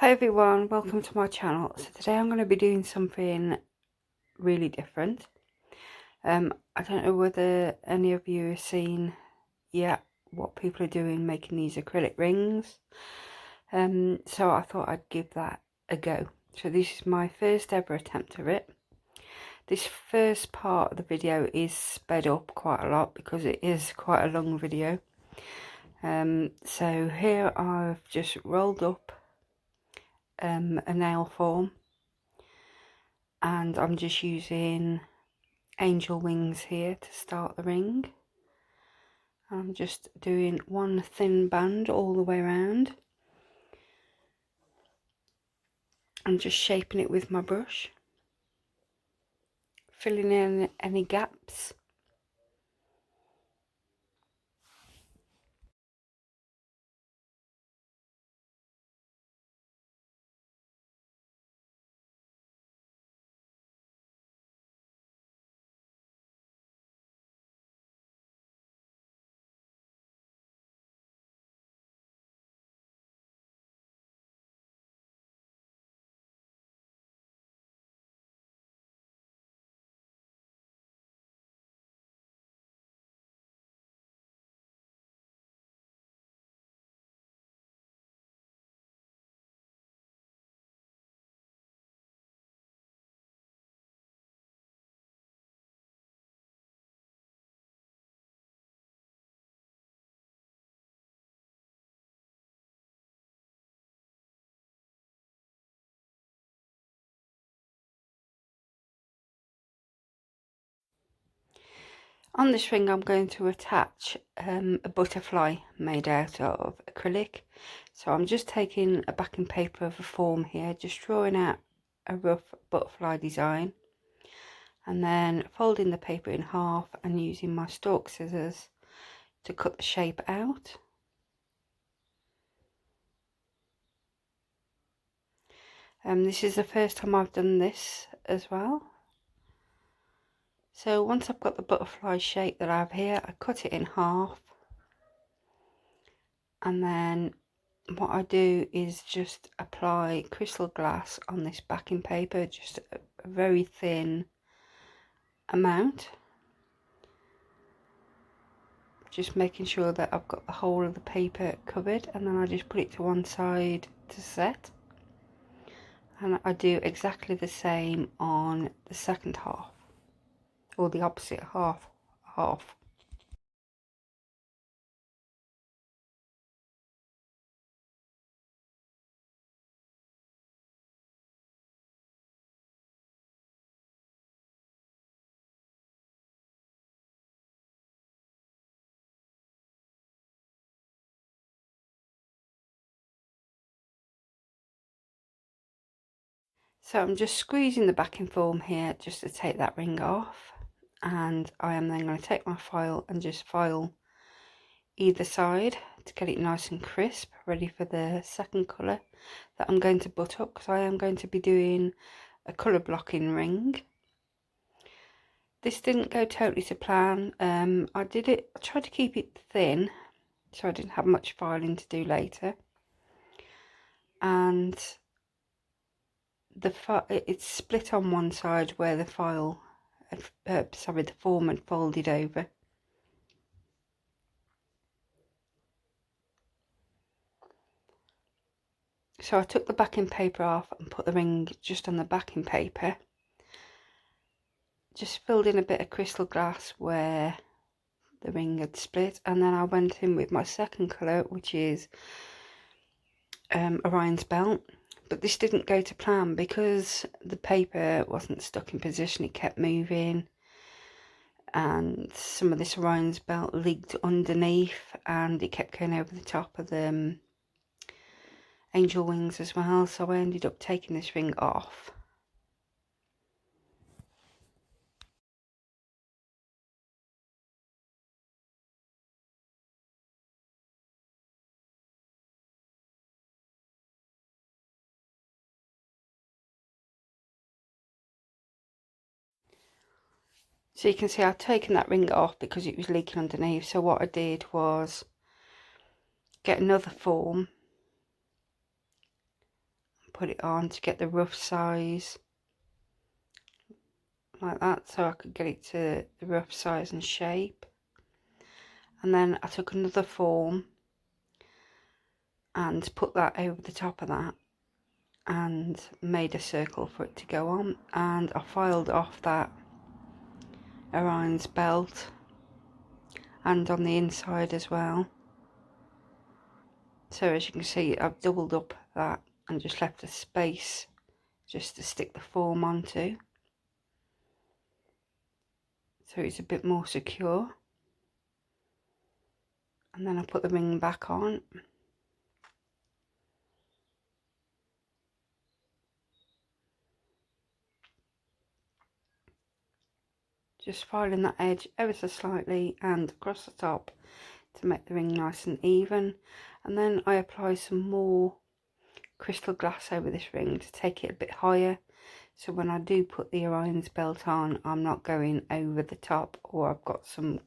Hi everyone, welcome to my channel. So today I'm going to be doing something really different. I don't know whether any of you have seen yet what people are doing making these acrylic rings. So I thought I'd give that a go. So this is my first ever attempt of it. This first part of the video is sped up quite a lot because it is quite a long video. So here I've just rolled up a nail form, and I'm just using angel wings here to start the ring. I'm just doing one thin band all the way around. I'm just shaping it with my brush, filling in any gaps. On this ring I'm going to attach a butterfly made out of acrylic. So I'm just taking a backing paper of a form here, just drawing out a rough butterfly design, and then folding the paper in half and using my stalk scissors to cut the shape out. This is the first time I've done this as well. So once I've got the butterfly shape that I have here, I cut it in half, and then what I do is just apply crystal glass on this backing paper, just a very thin amount, just making sure that I've got the whole of the paper covered, and then I just put it to one side to set. And I do exactly the same on the second half, or the opposite half. So I'm just squeezing the backing form here just to take that ring off, and I am then going to take my file and just file either side to get it nice and crisp, ready for the second colour that I'm going to butt up, because I am going to be doing a colour blocking ring. This didn't go totally to plan. I tried to keep it thin so I didn't have much filing to do later, and it's split on one side where the the form had folded over. So I took the backing paper off and put the ring just on the backing paper, just filled in a bit of crystal glass where the ring had split, and then I went in with my second colour, which is Orion's belt. But this didn't go to plan because the paper wasn't stuck in position, it kept moving, and some of this Orion's belt leaked underneath, and it kept going over the top of the angel wings as well, so I ended up taking this ring off. So you can see I've taken that ring off because it was leaking underneath. So what I did was get another form put it on to get the rough size like that, so I could get it to the rough size and shape. And then I took another form and put that over the top of that and made a circle for it to go on, and I filed off that Orion's belt and on the inside as well. So as you can see, I've doubled up that and just left a space just to stick the form onto, so it's a bit more secure. And then I put the ring back on. Just filing that edge ever so slightly and across the top to make the ring nice and even. And then I apply some more crystal glass over this ring to take it a bit higher, so when I do put the Orion's belt on, I'm not going over the top, or I've got some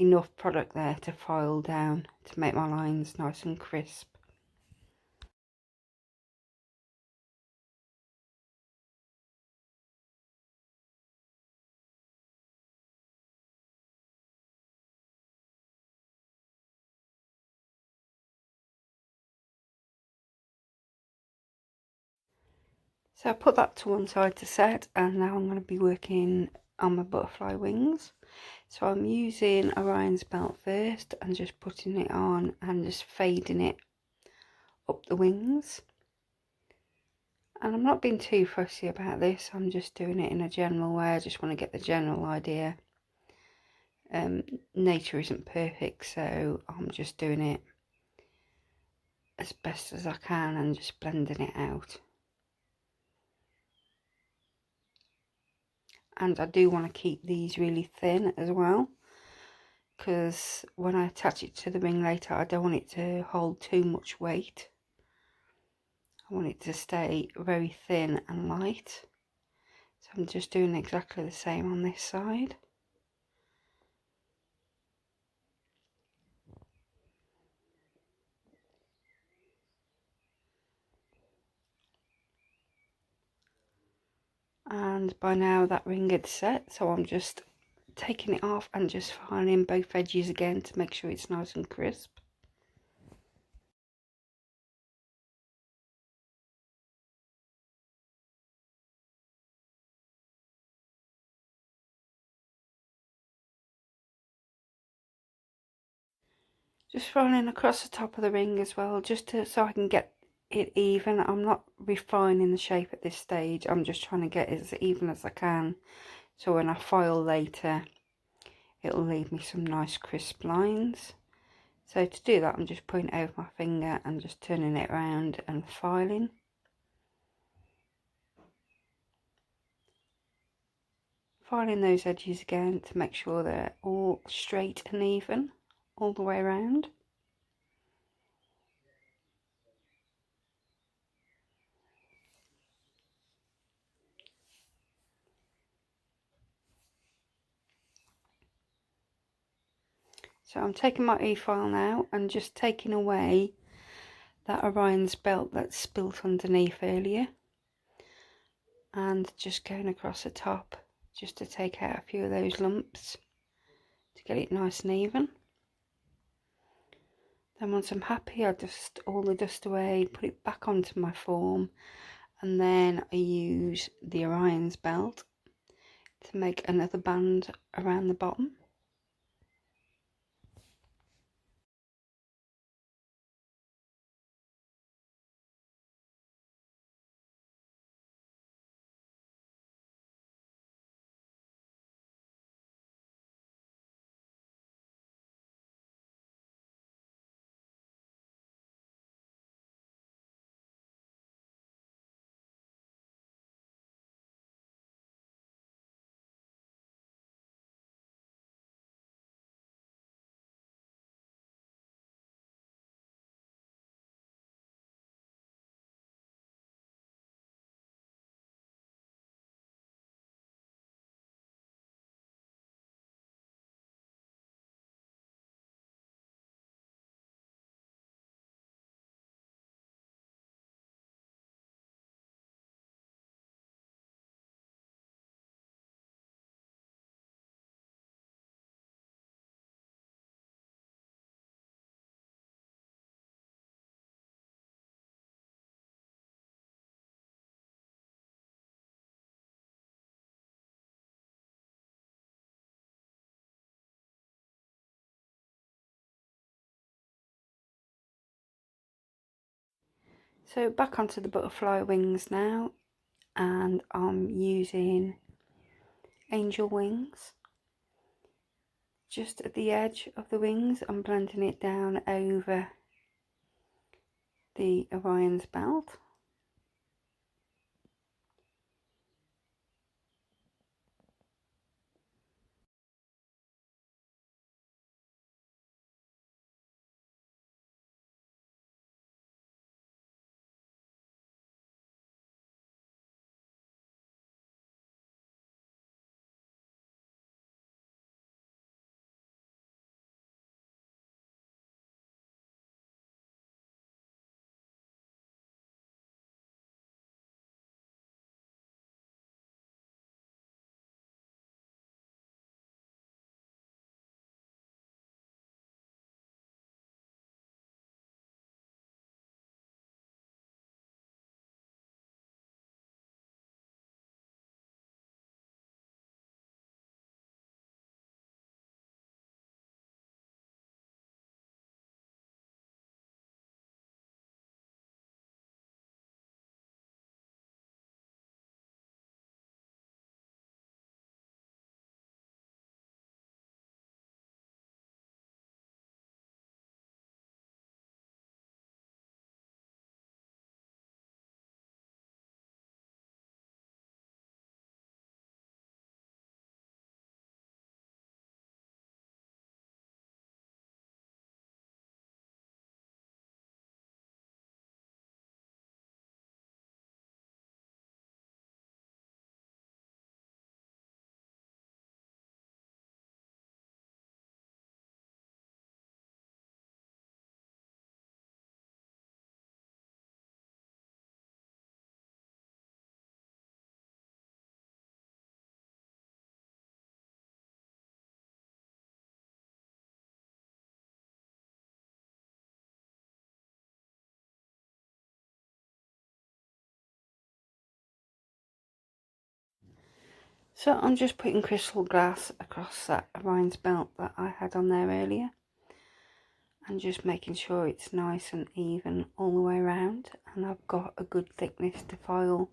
enough product there to file down to make my lines nice and crisp. So I put that to one side to set, and now I'm going to be working on my butterfly wings. So I'm using Orion's belt first and just putting it on and just fading it up the wings. And I'm not being too fussy about this, I'm just doing it in a general way. I just want to get the general idea. Nature isn't perfect, so I'm just doing it as best as I can and just blending it out. And I do want to keep these really thin as well, because when I attach it to the ring later, I don't want it to hold too much weight. I want it to stay very thin and light. So I'm just doing exactly the same on this side. And by now that ring is set, so I'm just taking it off and just filing both edges again to make sure it's nice and crisp. Just filing across the top of the ring as well, just so I can get it even. I'm not refining the shape at this stage, I'm just trying to get it as even as I can, so when I file later it'll leave me some nice crisp lines. So to do that, I'm just putting it over my finger and just turning it around and filing. Filing those edges again to make sure they're all straight and even all the way around. So I'm taking my e-file now and just taking away that Orion's belt that's spilt underneath earlier, and just going across the top just to take out a few of those lumps to get it nice and even. Then once I'm happy, I dust all the dust away, put it back onto my form, and then I use the Orion's belt to make another band around the bottom. So back onto the butterfly wings now, and I'm using angel wings. Just at the edge of the wings, I'm blending it down over the Orion's belt. So I'm just putting crystal glass across that Orion's belt that I had on there earlier, and just making sure it's nice and even all the way around, and I've got a good thickness to file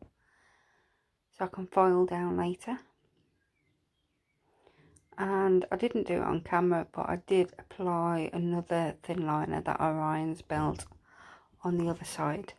so I can file down later. And I didn't do it on camera, but I did apply another thin liner, that Orion's belt, on the other side.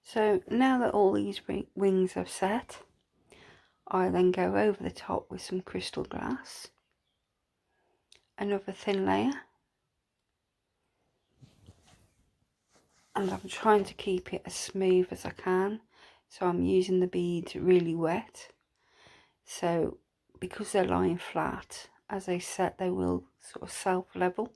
So now that all these wings have set, I then go over the top with some crystal glass, another thin layer, and I'm trying to keep it as smooth as I can, so I'm using the beads really wet, so because they're lying flat, as they set they will sort of self-level.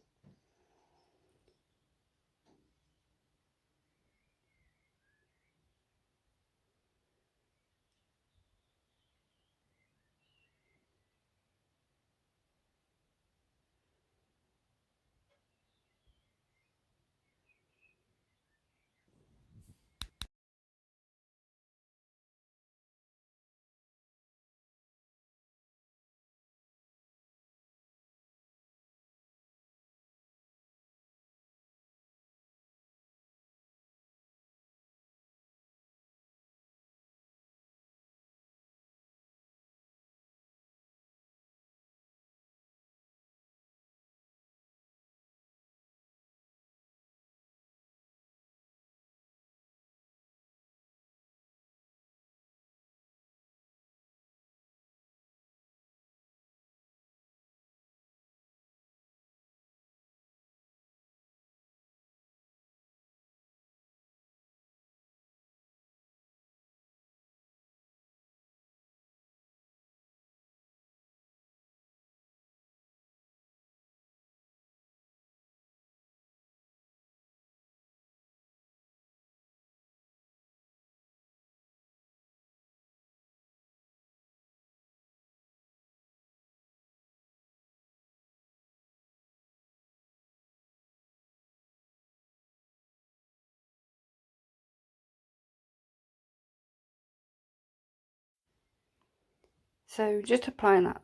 So just applying that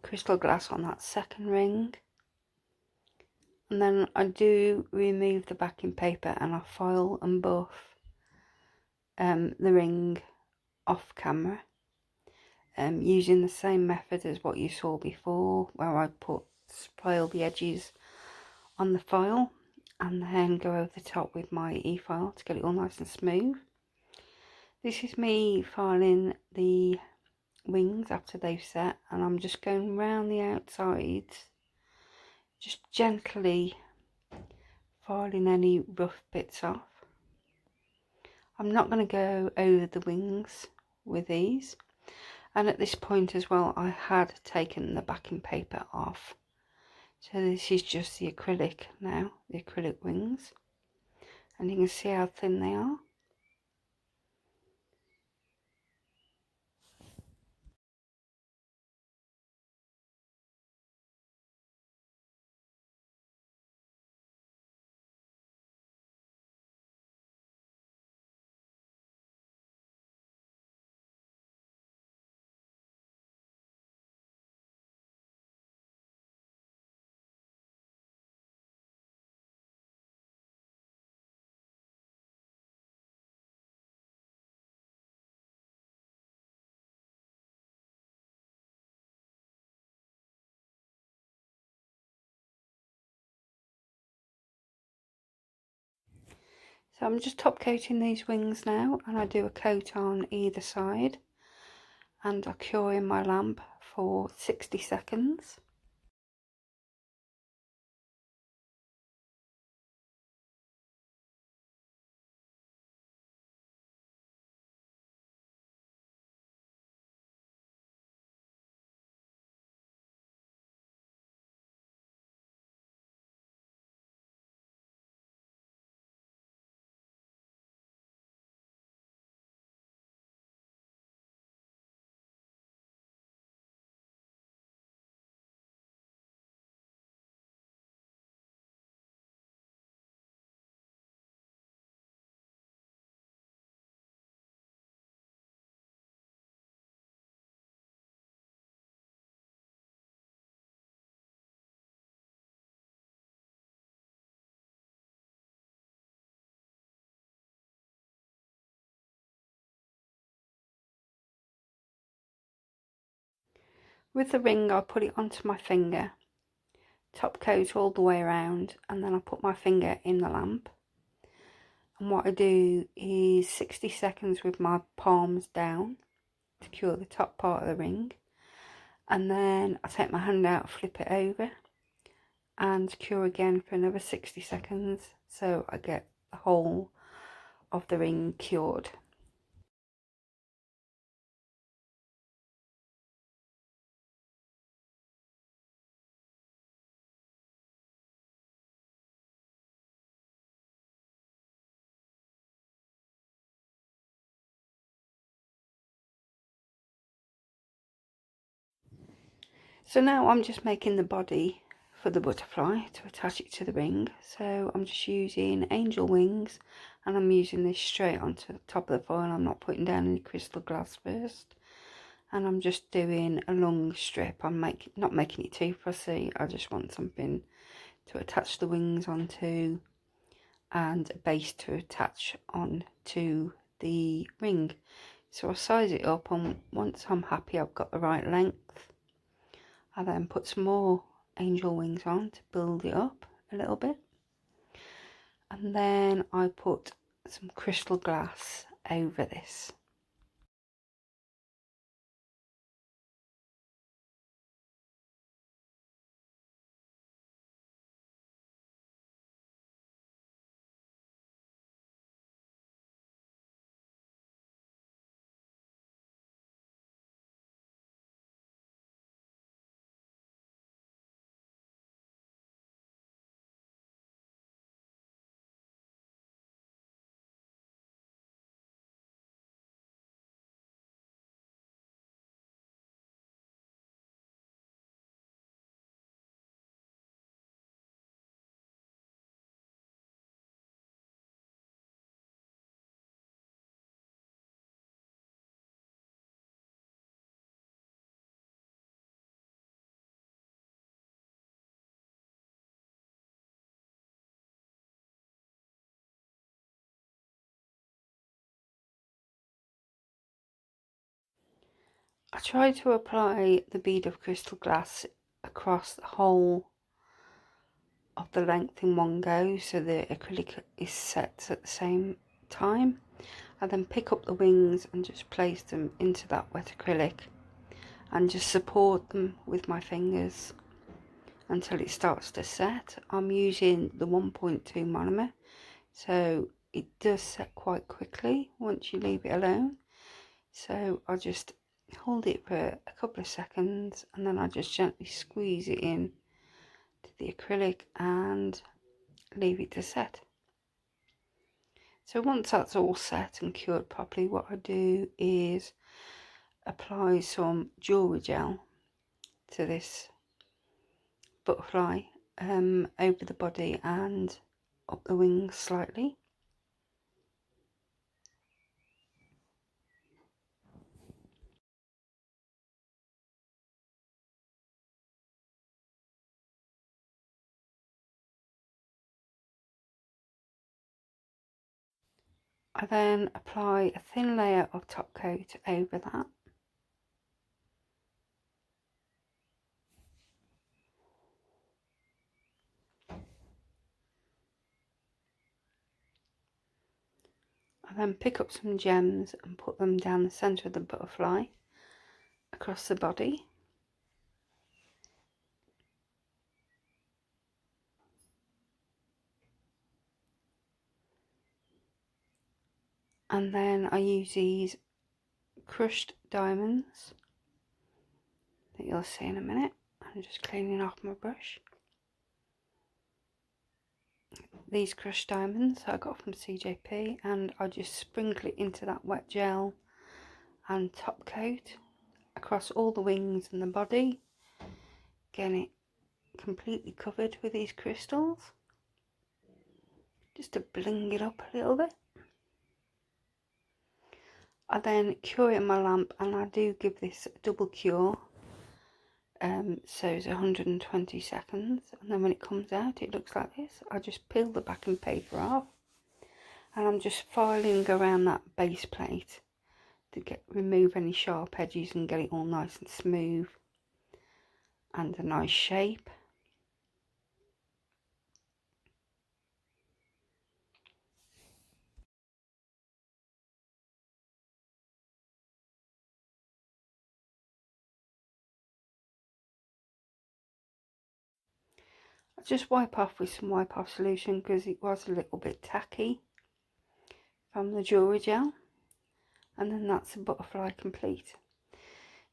crystal glass on that second ring, and then I do remove the backing paper and I file and buff the ring off camera, using the same method as what you saw before, where I file the edges on the file and then go over the top with my e-file to get it all nice and smooth. This is me filing the wings after they've set, and I'm just going round the outsides, just gently filing any rough bits off. I'm not going to go over the wings with these, and at this point as well I had taken the backing paper off, so this is just the acrylic now, the acrylic wings, and you can see how thin they are. So I'm just top coating these wings now, and I do a coat on either side, and I cure in my lamp for 60 seconds. With the ring I put it onto my finger, top coat all the way around, and then I put my finger in the lamp, and what I do is 60 seconds with my palms down to cure the top part of the ring, and then I take my hand out, flip it over and cure again for another 60 seconds, so I get the whole of the ring cured. So now I'm just making the body for the butterfly to attach it to the ring. So I'm just using angel wings, and I'm using this straight onto the top of the foil. I'm not putting down any crystal glass first, and I'm just doing a long strip. I'm not making it too fussy. I just want something to attach the wings onto and a base to attach on to the ring. So I size it up, and once I'm happy I've got the right length, I then put some more angel wings on to build it up a little bit, and then I put some crystal glass over this. I try to apply the bead of crystal glass across the whole of the length in one go, so the acrylic is set at the same time. I then pick up the wings and just place them into that wet acrylic and just support them with my fingers until it starts to set. I'm using the 1.2 monomer, so it does set quite quickly once you leave it alone. So I just hold it for a couple of seconds and then I just gently squeeze it in to the acrylic and leave it to set. So once that's all set and cured properly, what I do is apply some jewellery gel to this butterfly over the body and up the wings slightly. I then apply a thin layer of top coat over that. I then pick up some gems and put them down the centre of the butterfly across the body. And then I use these crushed diamonds that you'll see in a minute. I'm just cleaning off my brush. These crushed diamonds I got from CJP, and I just sprinkle it into that wet gel and top coat across all the wings and the body, getting it completely covered with these crystals, just to bling it up a little bit. I then cure it in my lamp, and I do give this a double cure, so it's 120 seconds, and then when it comes out it looks like this. I just peel the backing paper off and I'm just filing around that base plate to remove any sharp edges and get it all nice and smooth and a nice shape. I just wipe off with some wipe off solution because it was a little bit tacky from the jewellery gel, and then that's the butterfly complete.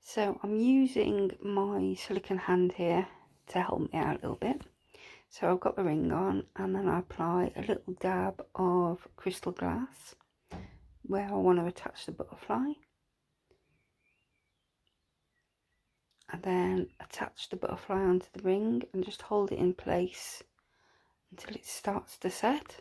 So I'm using my silicone hand here to help me out a little bit. So I've got the ring on, and then I apply a little dab of crystal glass where I want to attach the butterfly. And then attach the butterfly onto the ring and just hold it in place until it starts to set.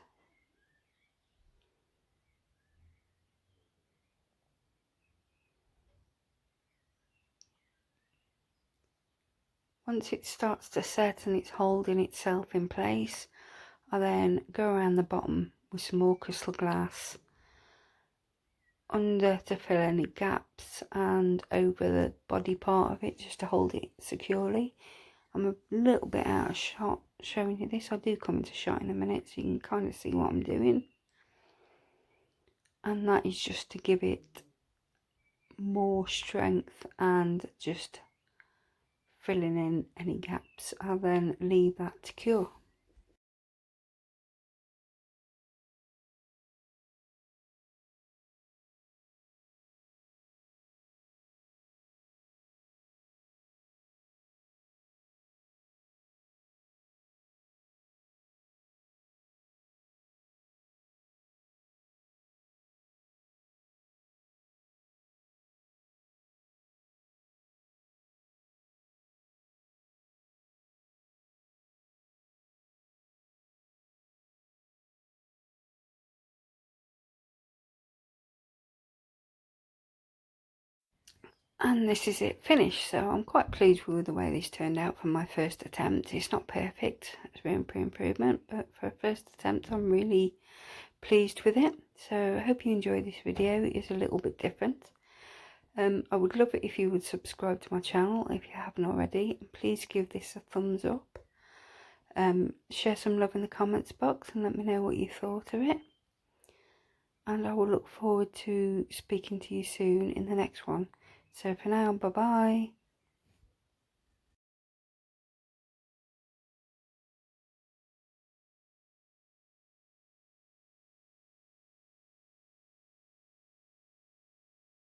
Once it starts to set and it's holding itself in place, I then go around the bottom with some more crystal glass under to fill any gaps, and over the body part of it just to hold it securely. I'm a little bit out of shot showing you this. I do come into shot in a minute so you can kind of see what I'm doing. And that is just to give it more strength and just filling in any gaps. I'll then leave that to cure. And this is it finished. So I'm quite pleased with the way this turned out for my first attempt. It's not perfect, it's room for improvement, but for a first attempt I'm really pleased with it. So I hope you enjoyed this video. It is a little bit different. I would love it if you would subscribe to my channel if you haven't already. Please give this a thumbs up. Share some love in the comments box and let me know what you thought of it. And I will look forward to speaking to you soon in the next one. So for now, bye bye.